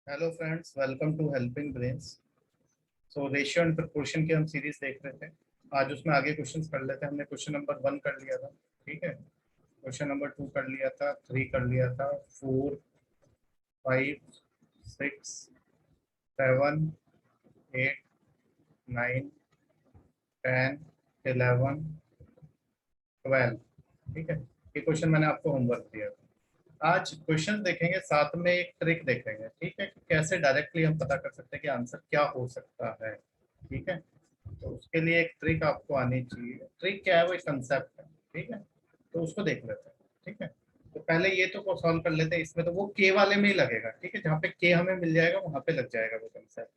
Hello friends, welcome to Helping Brains. So ratio and proportion की हम series देख रहे थे। आज उसमें आगे क्वेश्चंस कर लेते हैं। हमने क्वेश्चन नंबर 1 कर लिया था, ठीक है। क्वेश्चन नंबर 2 कर लिया था, 3 कर लिया था, 4, 5, 6, 7, 8, 9, 10, 11, 12, ठीक है। ये क्वेश्चन मैंने आपको होमवर्क दिया था। आज क्वेश्चन देखेंगे, साथ में एक ट्रिक देखेंगे, ठीक है, कि कैसे डायरेक्टली हम पता कर सकते हैं कि आंसर क्या हो सकता है, ठीक है। तो उसके लिए एक ट्रिक आपको आनी चाहिए। ट्रिक क्या है? वो एक कंसेप्ट है, ठीक है। तो उसको देख लेते हैं, ठीक है। तो पहले ये तो सॉल्व कर लेते हैं। इसमें तो वो के वाले में ही लगेगा, ठीक है। जहाँ पे के हमें मिल जाएगा वहां पे लग जाएगा वो कंसेप्ट।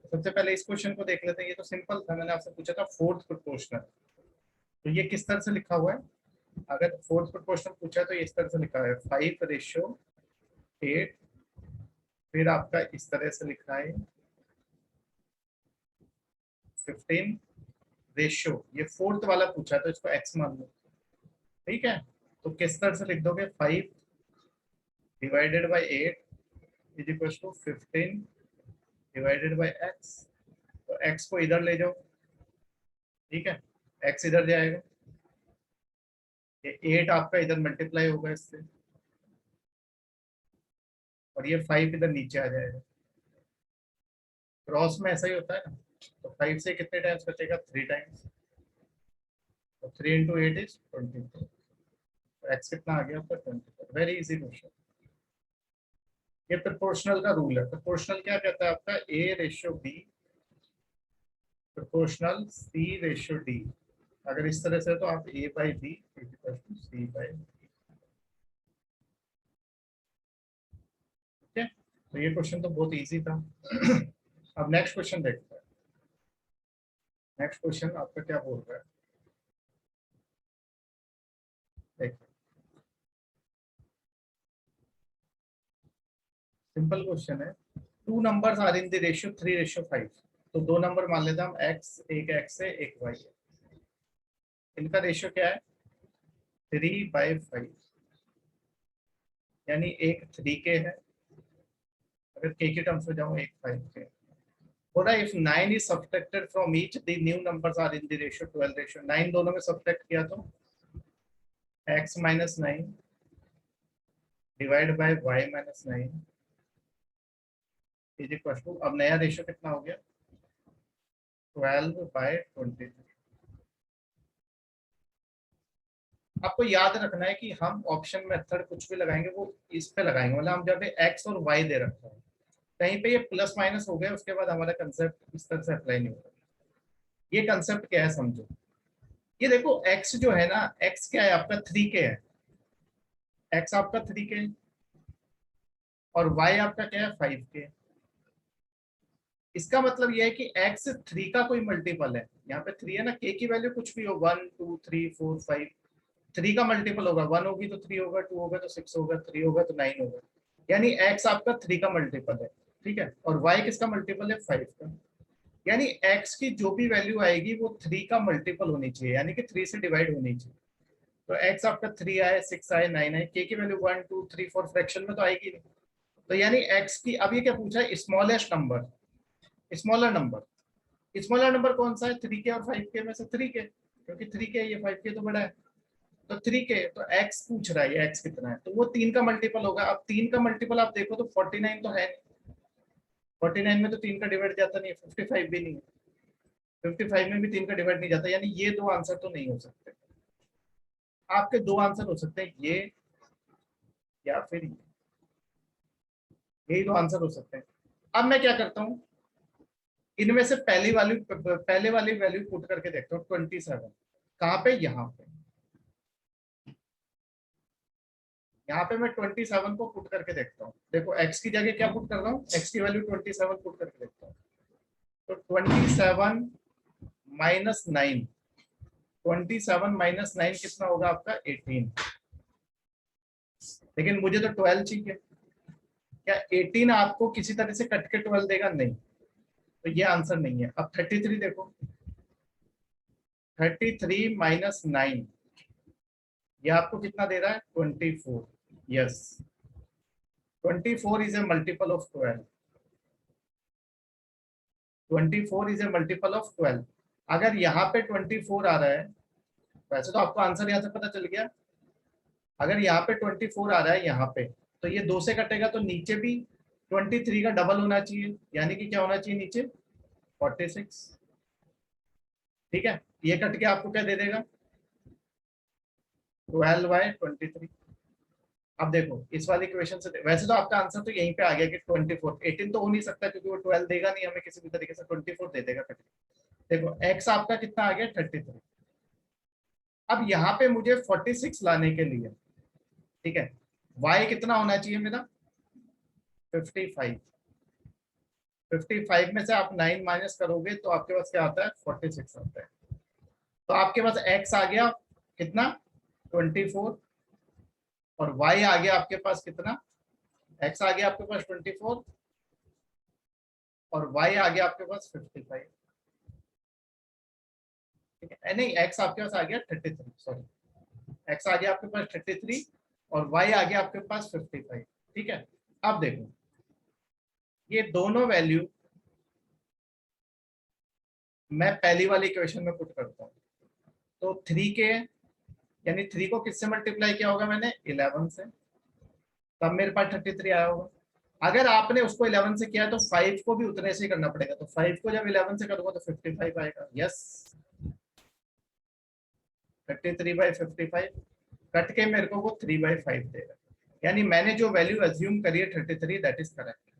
तो सबसे पहले इस क्वेश्चन को देख लेते हैं। ये तो सिंपल था, मैंने आपसे पूछा था फोर्थ प्रोपोर्शनल। तो ये किस तरह से लिखा हुआ है? अगर फोर्थ प्रोपोर्शनल पूछा है तो इस तरह से लिखा है 5:8। फिर आपका इस तरह से लिखा है 15 रेशियो। ये फोर्थ वाला पूछा है तो इसको एक्स मान लो, ठीक है। तो किस तरह से लिख दोगे? 5/8 इज इक्वल टू 15/x। तो x को इधर ले जाओ, ठीक है। x इधर जाएगा, ये 8 आपका इधर मल्टीप्लाई होगा इससे, और ये 5 इधर नीचे आ जाएगा। क्रॉस में ऐसा ही होता है ना। तो 5 से कितने टाइम्स बचेगा? 3 टाइम्स। तो 3 × 8 = 24। एक्स कितना आ गया आपका? 24। Very easy question. ये प्रोपोर्शनल का रूल है। प्रोपोर्शनल क्या कहता है आपका? A/B proportional C/D। अगर इस तरह से है तो आप A/B = C/D, ठीक है। तो ये क्वेश्चन तो बहुत इजी था। अब नेक्स्ट क्वेश्चन देखते हैं। नेक्स्ट क्वेश्चन आपका क्या बोल रहा है, देखिए। सिंपल क्वेश्चन है। Two numbers are in the ratio 3:5। तो दो नंबर मान लेते हैं हम, x, एक x है एक y है। इनका रेशियो क्या है? 3/5, यानी एक 3k है। अगर k के टर्म्स में जाऊं, एक 5k। बोल रहा है if 9 is subtracted from each the new numbers are in the ratio 12:9। 9 दोनों में सब्ट्रैक्ट किया तो x-9 divide by y-9 is equal to, अब नया रेशियो कितना हो गया? 12/23। आपको याद रखना है कि हम ऑप्शन मेथड कुछ भी लगाएंगे वो इस पे लगाएंगे, मतलब हम जब एक्स और वाई दे रखा है कहीं पे ये प्लस माइनस हो गया, उसके बाद हमारा कंसेप्ट इस तरह से अप्लाई नहीं होगा। ये कंसेप्ट क्या है समझो। ये देखो एक्स जो है ना, एक्स क्या है आपका? 3k है। एक्स आपका 3k और वाई आपका क्या है? 5k। इसका मतलब यह है कि एक्स 3 का कोई मल्टीपल है। यहाँ पे 3 है ना, के की वैल्यू कुछ भी हो, 1 2 3 4 5। 3 का मल्टीपल होगा, 1 होगी तो 3 होगा, 2 होगा तो 6 होगा, 3 होगा तो 9 होगा। यानी x आपका 3 का मल्टीपल है, ठीक है। और y किसका मल्टीपल है? 5 का। यानी x की जो भी वैल्यू आएगी वो 3 का मल्टीपल होनी चाहिए, यानी कि 3 से डिवाइड होनी चाहिए। तो x आपका 3 आए, 6 आए, 9 आए, k की वैल्यू 1 2 3 4 फ्रैक्शन में तो आएगी नहीं। तो यानी x की, अब ये क्या पूछा है? Smallest number, smaller number. Smaller number कौन सा है? 3k और 5k में से 3k, क्योंकि 3k ये 5k तो बड़ा है। तो 3k, तो x पूछ रहा है, ये x कितना है, तो वो 3 का मल्टीपल होगा। अब 3 का मल्टीपल आप देखो तो 49 तो है नहीं। 49 में तो 3 का डिवाइड जाता नहीं है, 55 भी नहीं है। 55 में भी 3 का डिवाइड नहीं जाता, यानी ये दो आंसर तो नहीं हो सकते। आपके दो आंसर हो सकते हैं, ये या फिर ये, यही दो आंसर हो सकते हैं। अब मैं क्या करता हूँ, इनमें से पहले वाली वैल्यू पुट करके देखता हूँ। 27 कहाँ पे? यहाँ पे। यहाँ पे मैं 27 को पुट करके देखता हूँ। देखो x की जगह क्या पुट कर रहा हूँ? x की वैल्यू 27 पुट करके देखता हूँ। तो 27 - 9, 27 - 9 कितना होगा आपका? 18। लेकिन मुझे तो 12 चाहिए। क्या 18 आपको किसी तरह से कट के 12 देगा? नहीं। तो ये आंसर नहीं है। अब 33 देखो, 33 - 9 ये आपको कितना दे रहा है? 24। Yes, 24 is a multiple of 12। 24 is a multiple of 12। अगर यहाँ पे 24 आ रहा है, वैसे तो आपको आंसर यहाँ से पता चल गया। अगर यहाँ पे 24 आ रहा है यहाँ पे, तो ये 2 से कटेगा तो नीचे भी 23 का डबल होना चाहिए, यानी कि क्या होना चाहिए नीचे 46। ठीक है, ये कट के आपको क्या दे देगा 12/23। अब देखो इस वाली इक्वेशन से वैसे तो आपका आंसर तो यहीं पे आ गया कि 24, 18 तो हो नहीं सकता क्योंकि वो 12 देगा नहीं हमें किसी भी तरीके से, 24 दे देगा कट के। देखो x आपका कितना आ गया 33। अब यहाँ पे मुझे 46 लाने के लिए, ठीक है, y कितना होना चाहिए मेरा 55। 55 में से आप 9 माइनस करोगे तो आपके पास क्या आता है 46 आता है। तो आपके पास x आ गया कितना 24 और y आ गया आपके पास कितना, x आ गया आपके पास 24 और y आ गया आपके पास 55। ठीक है, नहीं x आपके पास आ गया 33, सॉरी x आ गया आपके पास 33 और y आ गया आपके पास 55। ठीक है, अब देखो ये दोनों वैल्यू मैं पहली वाली इक्वेशन में पुट करता हूँ। तो 3 के यानी 3 को किससे मल्टीप्लाई किया होगा मैंने 11 से, तब मेरे पास 33 आया होगा। अगर आपने उसको 11 से किया तो 5 को भी उतने से ही करना पड़ेगा, तो 5 को जब 11 से करूंगा तो 55 आएगा। यस 33/55 कट के मेरे को वो 3/5 देगा, यानी मैंने जो वैल्यू अज्यूम करी है 33 दैट इज करेक्ट।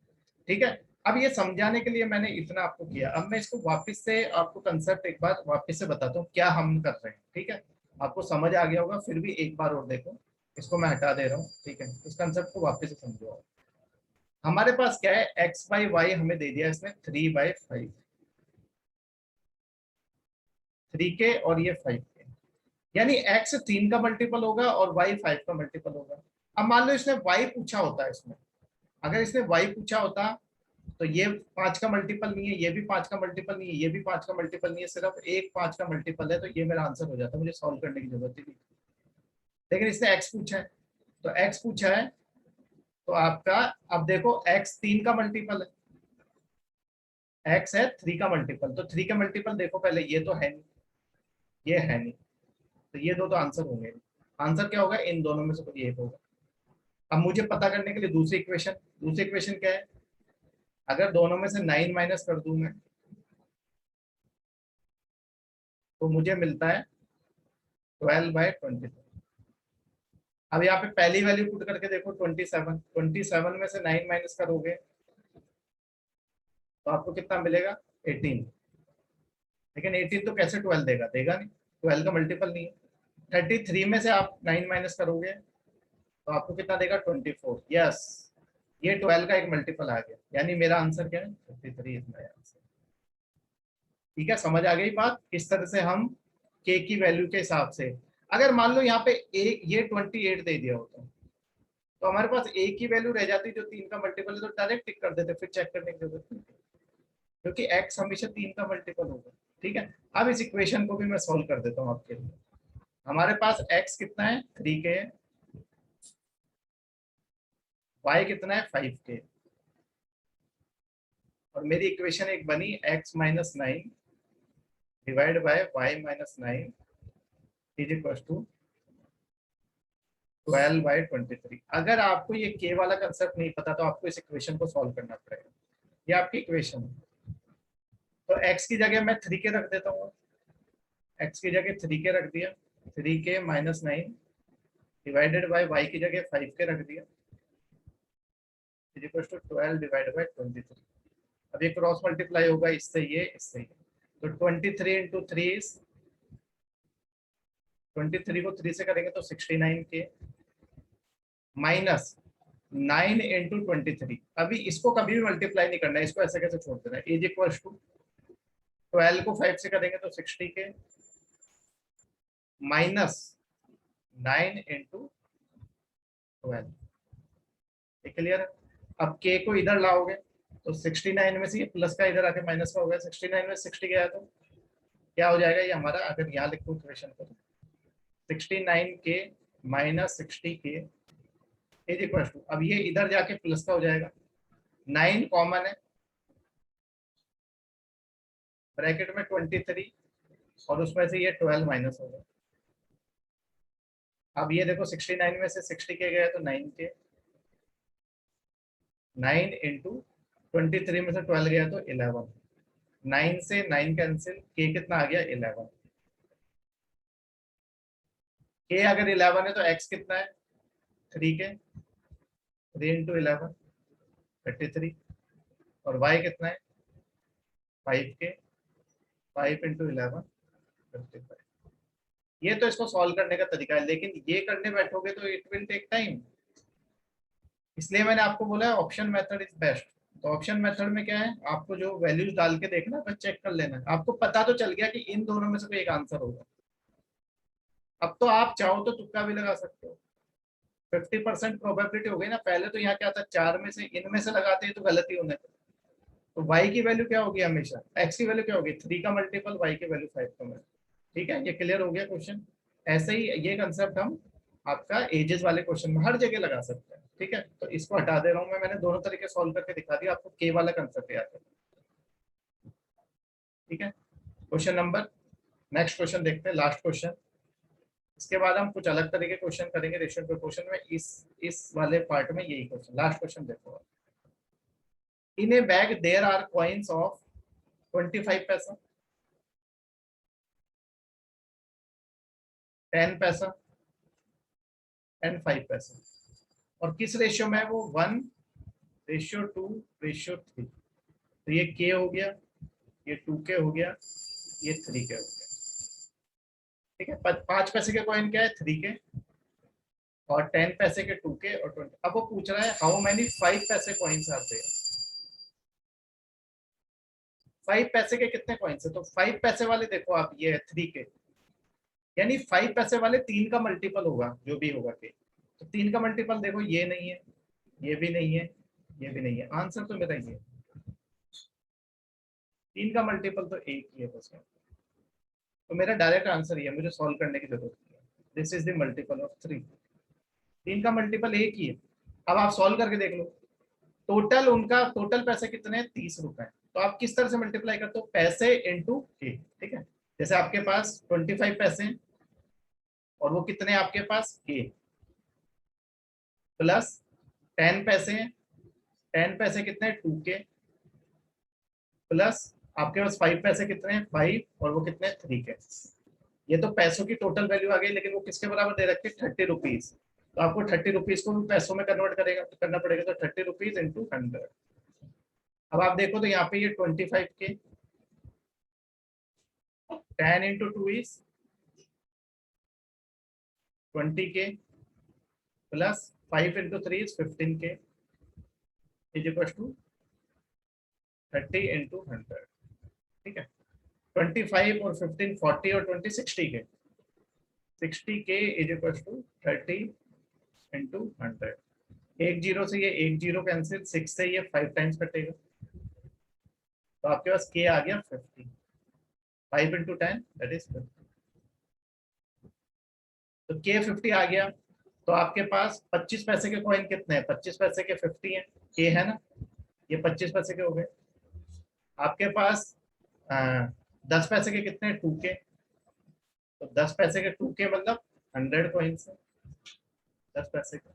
ठीक है, अब ये समझाने के लिए मैंने इतना आपको किया। अब मैं इसको वापस से आपको कंसेप्ट एक बार वापस से बताता हूँ क्या हम कर रहे हैं। ठीक है, आपको समझ आ गया होगा, फिर भी एक बार और देखो, इसको मैं हटा दे रहा हूँ। ठीक है, इस कंसेप्ट को वापस से समझो। हमारे पास क्या है x/y हमें दे दिया इसने 3/5, 3 के और ये 5 के, यानी x 3 का मल्टीपल होगा और y 5 का मल्टीपल होगा। अब मान लो इसने y पूछा होता है, इसमें अगर इसने y पूछा होता तो ये 5 का मल्टीपल नहीं है, ये भी 5 का मल्टीपल नहीं है, ये भी 5 का मल्टीपल नहीं है, सिर्फ एक 5 का मल्टीपल है, तो ये मेरा आंसर हो जाता, मुझे सॉल्व करने की जरूरत ही नहीं। लेकिन इसने x पूछा है, तो x पूछा है तो आपका, अब देखो x 3 का मल्टीपल है, x है 3 का मल्टीपल, तो 3 का मल्टीपल देखो पहले, ये तो है नहीं, ये है नहीं, तो ये दो तो आंसर होंगे। आंसर क्या होगा इन दोनों में से कोई एक होगा। अब मुझे पता करने के लिए दूसरी इक्वेशन क्या है, अगर दोनों में से 9 माइनस कर दूं मैं तो मुझे मिलता है 12/23। अब यहाँ पे पहली वैल्यू पुट करके देखो 27 में से 9 माइनस करोगे तो आपको कितना मिलेगा 18। लेकिन 18 तो कैसे 12 देगा, देगा नहीं, 12 का मल्टीपल नहीं है। 33 में से आप 9 माइनस करोगे तो आपको कितना देगा 24। यस, ये 12 का एक मल्टीपल आ गया, यानी मेरा आंसर क्या है 53 इज माय आंसर। ठीक है, समझ आ गई बात किस तरह से हम के की वैल्यू के हिसाब से। अगर मान लो यहाँ पे एक ये 28 दे दिया होता तो हमारे पास एक ही वैल्यू रह जाती जो 3 का मल्टीपल है, तो डायरेक्ट टिक कर देते, फिर चेक करने की जरूरत नहीं, क्योंकि x हमेशा 3 का मल्टीपल होगा। ठीक है, अब इस इक्वेशन को भी मैं सॉल्व कर देता हूँ आपके लिए। हमारे पास x कितना है 3 के, y कितना है 5 के, और मेरी इक्वेशन एक बनी x minus 9 divide by y minus 9 is equal to 12/23। अगर आपको ये k वाला कंसेप्ट नहीं पता तो आपको इस इक्वेशन को सॉल्व करना पड़ेगा। ये आपकी इक्वेशन है, तो x की जगह मैं 3 के रख देता हूँ, x की जगह 3 के रख दिया, 3 के माइनस 9 डिवाइडेड बाय y की जगह 5 के रख दिया इज इक्वल टू 12/23। अब ये क्रॉस मल्टीप्लाई होगा इससे ये, तो 23 इंटू 3 इज 23 को 3 से करेंगे तो 69 के, माइनस 9 इंटू 23। अभी इसको कभी भी मल्टीप्लाई नहीं करना है, इसको ऐसे कैसे छोड़ देना है, इज इक्वल टू 12 को 5 से करेंगे तो 60 के, माइनस 9 इंटू 12। क्लियर है? अब के को इधर लाओगे तो 69 में से ये प्लस का इधर आके माइनस का हो गया, 69 में 60 गया तो क्या हो जाएगा ये हमारा, अगर यहाँ लिखो इक्वेशन को 69 के माइनस 60 के इज इक्वल टू, अब ये इधर जाके प्लस का हो जाएगा, 9 कॉमन है ब्रैकेट में 23 और उसमें से ये 12 माइनस हो गया। अब ये देखो 69 में से 60 के गया तो 9 के, 9 इंटू 23 में से 12 गया तो 11, 9 से 9 कैंसिल, के कितना आ गया 11, के अगर 11 है तो एक्स कितना है 3 के, 3 इंटू 11 33, और वाई कितना है 5 के, 5 इंटू 11 55। ये तो इसको सॉल्व करने का तरीका है, लेकिन ये करने बैठोगे तो इट विल टेक टाइम, इसलिए मैंने आपको बोला है ऑप्शन मेथड इज बेस्ट। तो ऑप्शन मेथड में क्या है, आपको जो वैल्यूज डाल के देखना बस चेक कर लेना, आपको पता तो चल गया कि इन दोनों में से कोई एक आंसर होगा। अब तो आप चाहो तो तुक्का भी लगा सकते हो, 50% प्रोबेबिलिटी हो गई ना। पहले तो यहाँ क्या था, 4 में से इनमें से लगाते हैं तो गलती होने को। तो y की वैल्यू क्या होगी हमेशा, x की वैल्यू क्या होगी 3 का मल्टीपल, y की वैल्यू 5 का मल्टीपल। ठीक है, ये क्लियर हो गया क्वेश्चन। ऐसे ही ये कंसेप्ट हम आपका एजेस वाले क्वेश्चन में हर जगह लगा सकते हैं। ठीक है, तो इसको हटा दे रहा हूँ मैंने दोनों तरीके सॉल्व करके दिखा दिया आपको, के वाला कंसेप्ट याद है। ठीक है, क्वेश्चन नंबर, नेक्स्ट क्वेश्चन देखते हैं, लास्ट क्वेश्चन। इसके बाद हम कुछ अलग तरीके क्वेश्चन करेंगे रेशियो प्रोपोर्शन में, इस वाले पार्ट में यही क्वेश्चन, लास्ट क्वेश्चन देखो। In a bag there are coins of 25 पैसा, 10 पैसा एंड 5 पैसा, और किस रेशियो में है वो 1:2:3। तो ये के हो गया, ये 2 के हो गया, ये 3 के हो गया। ठीक है, 5 पैसे के कॉइन क्या है 3 के, और 10 पैसे के 2 के, और 20। अब वो पूछ रहा है हाउ मेनी 5 पैसे कॉइन्स आर देयर, 5 पैसे के कितने कॉइन्स है। तो 5 पैसे वाले देखो आप, ये है 3 के, यानी 5 पैसे वाले 3 का मल्टीपल होगा जो भी होगा के। तो 3 का मल्टीपल देखो, ये नहीं है, ये भी नहीं है, ये भी नहीं है, आंसर तो मेरा ये 3 का मल्टीपल तो एक ही है बस। तो मेरा डायरेक्ट आंसर ये है, मुझे सॉल्व करने की जरूरत नहीं है। This is the multiple of 3, 3 का मल्टीपल एक ही है। अब आप सॉल्व करके देख लो, टोटल उनका टोटल पैसे कितने हैं 30 रुपए। तो आप किस तरह से मल्टीप्लाई करते हो, पैसे इंटू के। ठीक है, जैसे आपके पास 25 पैसे हैं और वो कितने आपके पास के, प्लस 10 पैसे हैं, 10 पैसे कितने 2 के, प्लस आपके पास 5 पैसे कितने हैं 5, और वो कितने 3 के। ये तो पैसों की टोटल वैल्यू आ गई, लेकिन वो किसके बराबर दे रखी है 30 रुपीज। तो आपको 30 रुपीज को भी पैसों में कन्वर्ट करना पड़ेगा, तो 30 रुपीज इंटू 100। अब आप देखो तो यहाँ पे ये 25 के, 10 इंटू 2 इज 20 के, प्लस 5 इंटू 3 इज 15 के, इज इक्वल टू 30 इंटू 100। ठीक है, 25 और 15 40 और 20 60 के, 60 के इज इक्वल टू 30 इंटू 100। एक जीरो से ये एक जीरो कैंसिल, 6 से ये 5 टाइम्स कटेगा, तो आपके पास के आ गया 50, 5 इंटू 10 दैट इज 50। तो के 50 आ गया। तो आपके पास 25 पैसे के कॉइन कितने हैं, 25 पैसे के 50 हैं, के है ना, ये 25 पैसे के हो गए। आपके पास 10 पैसे के कितने हैं 2 के, तो 10 पैसे के 2 के मतलब 100 कॉइन्स है 10 पैसे के,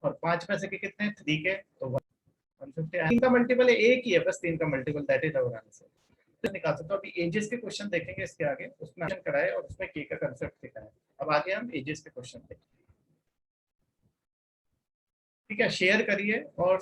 और 5 पैसे के कितने हैं 3 के, तो 150। 3 का मल्टीपल एक ही है बस, 3 का multiple, that is our answer. तो निकाल सकते हो। अभी एजेस के क्वेश्चन देखेंगे इसके आगे, उसमें क्वेश्चन कराए और उसमें के का कंसेप्ट दिखाया। अब आगे हम एजेस के क्वेश्चन देखेंगे। ठीक है, शेयर करिए और